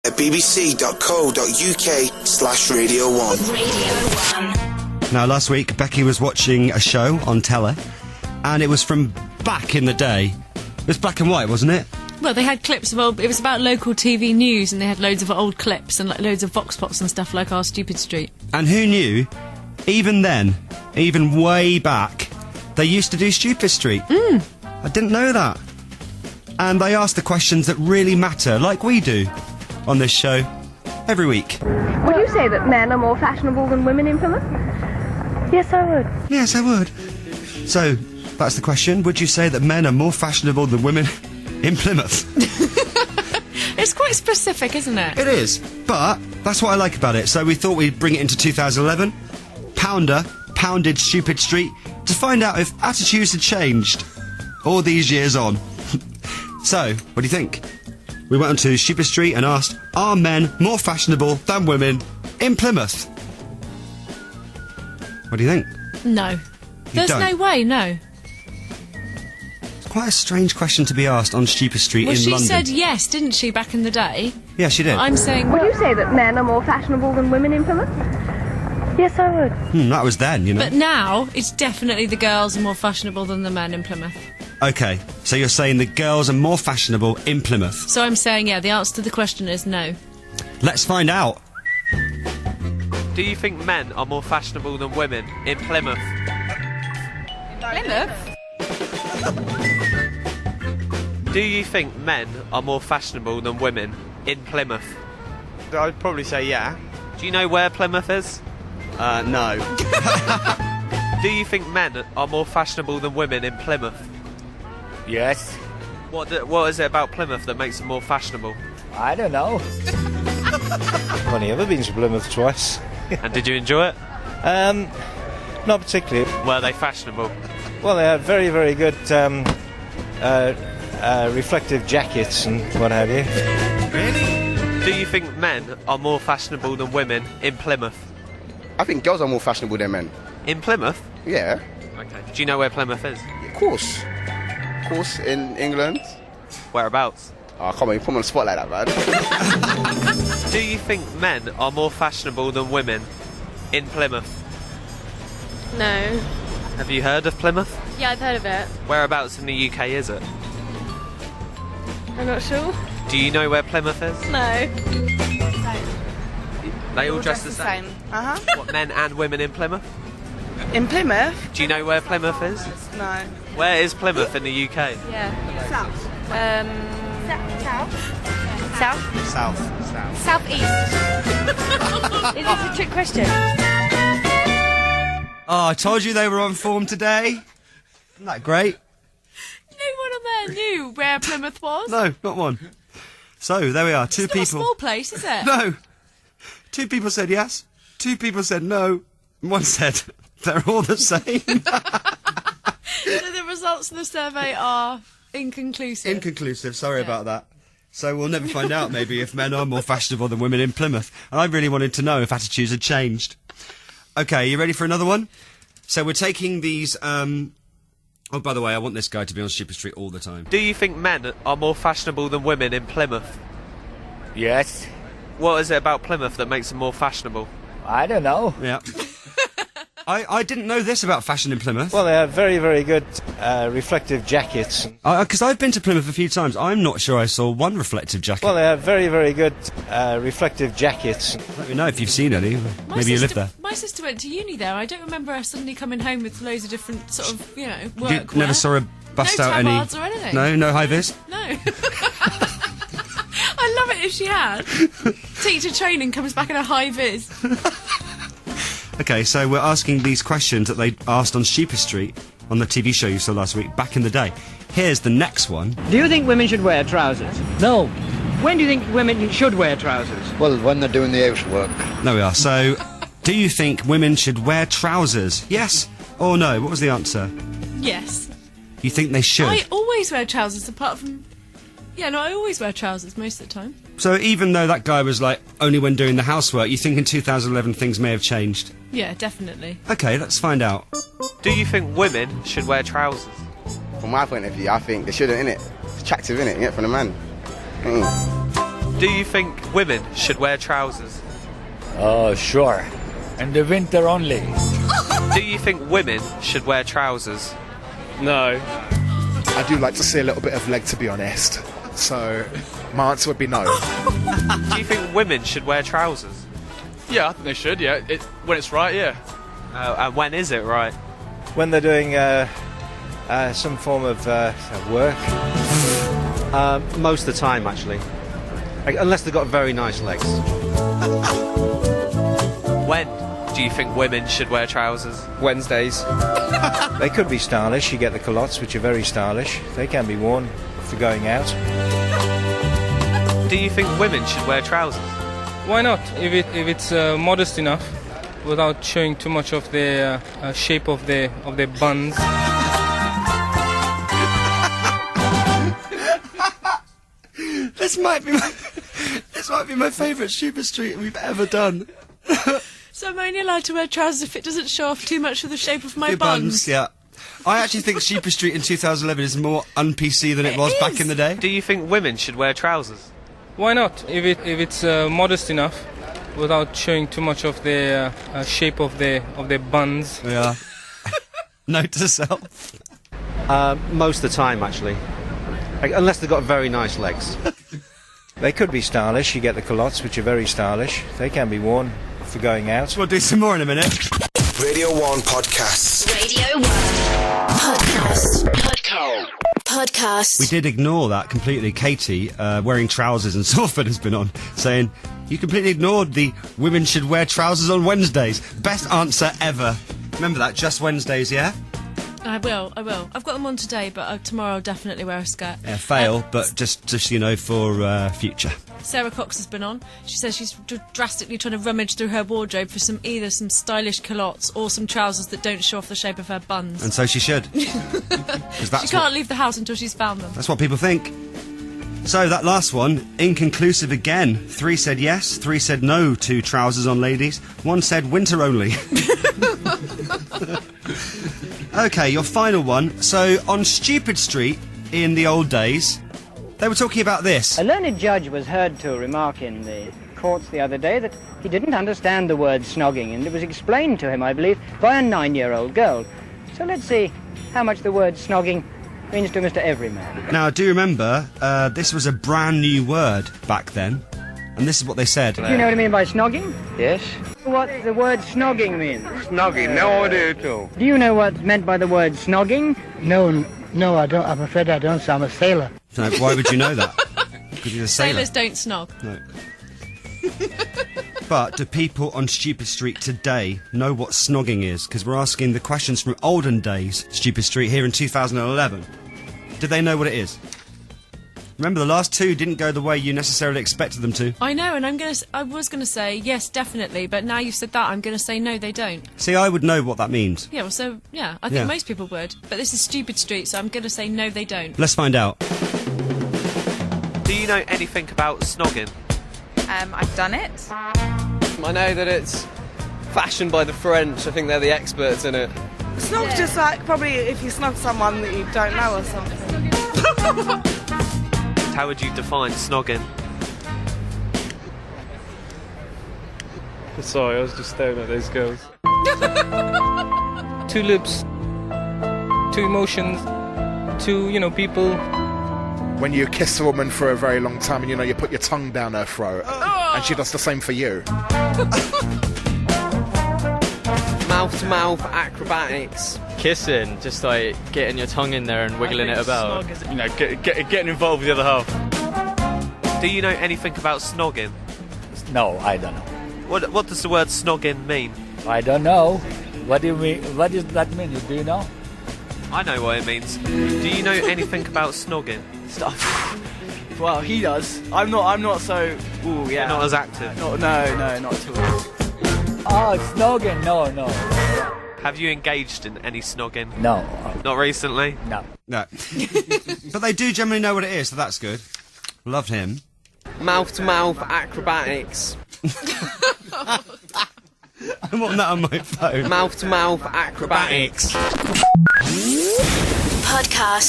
at bbc.co.uk/Radio 1. Radio 1. Now, last week, Beccy was watching a show on telly, and it was from back in the day. It was black and white, wasn't it? Well, they had clips of old... It was about local TV news, and they had loads of old clips and like, loads of vox pops and stuff like Our Stupid Street. And who knew, even then, even way back, they used to do Stupid Street. I didn't know that. And they asked the questions that really matter, like we do on this show every week. Would you say that men are more fashionable than women in Plymouth? Yes, I would. Yes, I would. So, that's the question. Would you say that men are more fashionable than women in Plymouth? It's quite specific, isn't it? It is, but that's what I like about it. So we thought we'd bring it into 2011. Pounder pounded Stupid Street to find out if attitudes had changed all these years on. So, what do you think? We went onto Stupid Street and asked, are men more fashionable than women in Plymouth? What do you think? No. There's no way, no. It's quite a strange question to be asked on Stupid Street Well, in she London. said yes, didn't she, back in the day? Yeah, she did. I'm saying... Would you say that men are more fashionable than women in Plymouth? Yes, I would. That was then, you know. But now, it's definitely the girls are more fashionable than the men in Plymouth. Okay, so you're saying the girls are more fashionable in Plymouth. So I'm saying, yeah, the answer to the question is no. Let's find out. Do you think men are more fashionable than women in Plymouth? Plymouth? Do you think men are more fashionable than women in Plymouth? I'd probably say yeah. Do you know where Plymouth is? No. Do you think men are more fashionable than women in Plymouth? Yes. What is it about Plymouth that makes them more fashionable? I don't know. I've only ever been to Plymouth twice. And did you enjoy it? Not particularly. Were they fashionable? Well, they had very, very good reflective jackets and what have you. Really? Do you think men are more fashionable than women in Plymouth? I think girls are more fashionable than men. In Plymouth? Yeah. Okay. Do you know where Plymouth is? Of course. Of course, in England. Whereabouts? Oh, come on, you put me on the spot like that, man. Do you think men are more fashionable than women in Plymouth? No. Have you heard of Plymouth? Yeah, I've heard of it. Whereabouts in the UK is it? I'm not sure. Do you know where Plymouth is? No. They all dress the same? Uh-huh. What, men and women in Plymouth? In Plymouth? Do you know where Plymouth is? No. Where is Plymouth in the UK? Yeah. South. South? South. Southeast. Is this a trick question? Oh, I told you they were on form today. Isn't that great? No one on there knew where Plymouth was. No, not one. So, there we are. Two It's not a people. small place, is it? No. 2 people said yes. 2 people said no. And 1 said they're all the same. So the results of the survey are inconclusive. Inconclusive. Sorry about that. So we'll never find out, maybe, if men are more fashionable than women in Plymouth. And I really wanted to know if attitudes had changed. Okay, you ready for another one? So we're taking these... Oh, by the way, I want this guy to be on Stupid Street all the time. Do you think men are more fashionable than women in Plymouth? Yes. What is it about Plymouth that makes them more fashionable? I don't know. Yeah. I didn't know this about fashion in Plymouth. Well, they had very, very good reflective jackets. Because I've been to Plymouth a few times. I'm not sure I saw one reflective jacket. Well, they had very, very good reflective jackets. Let me know if you've seen any. Maybe you live there. My sister went to uni there. I don't remember her suddenly coming home with loads of different sort of, work You never saw her bust no out any... tabards or anything. No high-vis? No. I love it if she had. Teacher training comes back in a high-vis. Okay, so we're asking these questions that they asked on Stupid Street on the TV show you saw last week, back in the day. Here's the next one. Do you think women should wear trousers? No. When do you think women should wear trousers? Well, when they're doing the housework. There we are. So, do you think women should wear trousers? Yes or no? What was the answer? Yes. You think they should? I always wear trousers, apart from... Yeah, no, I always wear trousers most of the time. So even though that guy was like, only when doing the housework, you think in 2011 things may have changed? Yeah, definitely. Okay, let's find out. Do you think women should wear trousers? From my point of view, I think they shouldn't, innit? It's attractive, innit? Yeah, for the man. Do you think women should wear trousers? Oh, sure. In the winter only. Do you think women should wear trousers? No. I do like to see a little bit of leg, to be honest. So, my answer would be no. Do you think women should wear trousers? Yeah, I think they should, yeah. When it's right, yeah. And when is it right? When they're doing some form of work. Most of the time, actually. Unless they've got very nice legs. When do you think women should wear trousers? Wednesdays. They could be stylish. You get the culottes, which are very stylish. They can be worn for going out. Do you think women should wear trousers? Why not? If it's modest enough, without showing too much of the shape of their buns. This might be my favourite Stupid Street we've ever done. So I'm only allowed to wear trousers if it doesn't show off too much of the shape of my Your buns. Yeah. I actually think Stupid Street in 2011 is more un-PC than it was back in the day. Do you think women should wear trousers? Why not? If it's modest enough, without showing too much of the shape of their buns. Yeah. Note to self. Most of the time, actually. Unless they've got very nice legs. They could be stylish. You get the culottes, which are very stylish. They can be worn for going out. We'll do some more in a minute. Radio 1 Podcasts. Radio 1 Podcast. We did ignore that completely. Katie, wearing trousers in Salford, has been on, saying, you completely ignored the women should wear trousers on Wednesdays. Best answer ever. Remember that, just Wednesdays, yeah? I will. I've got them on today, but tomorrow I'll definitely wear a skirt. Yeah, fail, but just for future. Sarah Cox has been on. She says she's drastically trying to rummage through her wardrobe for either some stylish culottes or some trousers that don't show off the shape of her buns. And so she should. She can't leave the house until she's found them. That's what people think. So that last one, inconclusive again. 3 said yes, 3 said no to trousers on ladies. 1 said winter only. Okay, your final one. So on Stupid Street in the old days, they were talking about this. A learned judge was heard to remark in the courts the other day that he didn't understand the word snogging, and it was explained to him, I believe, by a 9-year-old girl. So let's see how much the word snogging means to Mr. Everyman. Now, I do remember this was a brand new word back then, and this is what they said. Do you know what I mean by snogging? Yes. What the word snogging means? Snogging, no idea at all. Do you know what's meant by the word snogging? No, I don't. I'm afraid I don't. So I'm a sailor. So why would you know that? Because you're a sailor. Sailors don't snog. No. But do people on Stupid Street today know what snogging is? Because we're asking the questions from olden days, Stupid Street, here in 2011. Do they know what it is? Remember, the last 2 didn't go the way you necessarily expected them to. I know, and I was gonna say yes, definitely, but now you've said that, I'm gonna say no, they don't. See, I would know what that means. Yeah, well, so yeah, I think most people would, but this is Stupid Street, so I'm gonna say no, they don't. Let's find out. Do you know anything about snogging? I've done it. I know that it's fashioned by the French. I think they're the experts in it. Snog's just like probably if you snog someone that you don't know or something. How would you define snogging? Sorry, I was just staring at those girls. 2 lips, 2 emotions, 2, people. When you kiss a woman for a very long time and, you put your tongue down her throat, and she does the same for you. Mouth-to-mouth acrobatics. Kissing, just like getting your tongue in there and wiggling it about. Getting involved with the other half. Do you know anything about snogging? No, I don't know. What does the word snogging mean? I don't know. What do you mean? What does that mean? Do you know? I know what it means. Do you know anything about snogging? Stuff. Well, he does. I'm not so. Ooh, yeah. You're not as active. No, not at all. Oh, snogging. No. Have you engaged in any snogging? No. Not recently? No. But they do generally know what it is, so that's good. Loved him. Mouth-to-mouth acrobatics. I want that on my phone. Mouth-to-mouth acrobatics. Podcast.